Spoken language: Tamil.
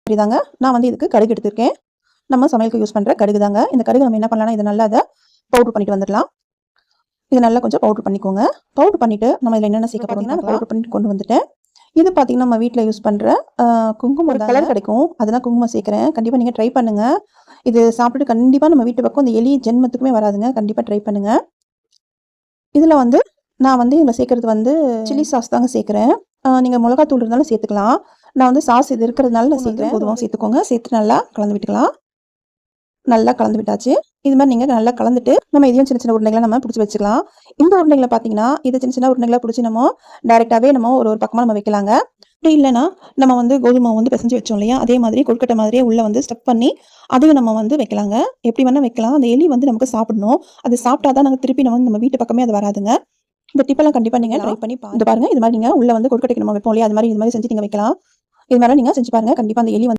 சரிதாங்க. நான் வந்து இதுக்கு கடுகு எடுத்திருக்கேன். நம்ம சமையலுக்கு யூஸ் பண்ற கடுகு தாங்க. இந்த கடுகு நம்ம என்ன பண்ணலாம்னா, இத நல்லா பவுடர் பண்ணிட்டு வந்துடலாம். இத நல்லா கொஞ்சம் பவுடர் பண்ணிக்கோங்க. பவுடர் பண்ணிட்டு நம்ம இதுல என்னென்ன சேர்க்க போறோம்னா, பவுடர் பண்ணிட்டு கொண்டு வந்துட்டேன். இது பார்த்தீங்கன்னா, நம்ம வீட்ல யூஸ் பண்ற குங்குமம் ஒரு கலர் கிடைக்கும். அதெல்லாம் குங்குமம் சேர்க்கிறேன். கண்டிப்பா நீங்க ட்ரை பண்ணுங்க. இது சாப்பிட்டுட்டு கண்டிப்பா நம்ம வீட்டு பக்கம் இந்த எலி ஜென்மத்துக்குமே வராதுங்க. கண்டிப்பா ட்ரை பண்ணுங்க. இதுல வந்து நான் வந்து இதுல சேர்க்கிறது வந்து சில்லி சாஸ் தாங்க சேர்க்கிறேன். நீங்க மிளகாத்தூள் இருந்தாலும் சேர்த்துக்கலாம். நான் வந்து சாஸ் இது இருக்கிறதுனால நான் சேர்க்கிறேன். பொதுவா சேர்த்துக்கோங்க. சேர்த்து நல்லா கலந்து விட்டுக்கலாம். நல்லா கலந்து விட்டாச்சு. இது மாரி நீங்க நல்லா கலந்துட்டு, நம்ம இதையும் சின்ன சின்ன உருண்டைகளா நம்ம புடிச்சு வச்சுக்கலாம். இந்த உருண்டைகள பார்த்தீங்கன்னா, இத சின்ன சின்ன உருண்டைகளா புடிச்சு நம்ம டைரக்ட்டாவே நம்ம ஒரு ஒரு பக்கமா நம்ம வைக்கலாங்க. அப்படி இல்லன்னா, நம்ம வந்து கோதுமை மாவு வந்து பிசைஞ்சு வச்சோம் இல்லையா? அதே மாதிரி கொழுக்கட்டை மாதிரியே உள்ள வந்து ஸ்டஃப் பண்ணி, அதையும் நம்ம வந்து வைக்கலாங்க. எப்படி வேணா வைக்கலாம். அந்த எலி வந்து நமக்கு சாப்பிடணும். அது சாப்பிட்டா தான் நாங்க திருப்பி நம்ம வீட்டு பக்கமே அது வராதுங்க. இந்த டிப்பெல்லாம் கண்டிப்பா நீங்க ட்ரை பண்ணி பாருங்க. இது பாருங்க. இது மாரி நீங்க உள்ள வந்து கொழுக்கட்டைக்கு நம்ம வைப்போம் இல்லையா? அது மாரி இது மாரி செஞ்சு நீங்க வைக்கலாம். இது மாரி நீங்க செஞ்சு பாருங்க. கண்டிப்பா அந்த எலி வந்து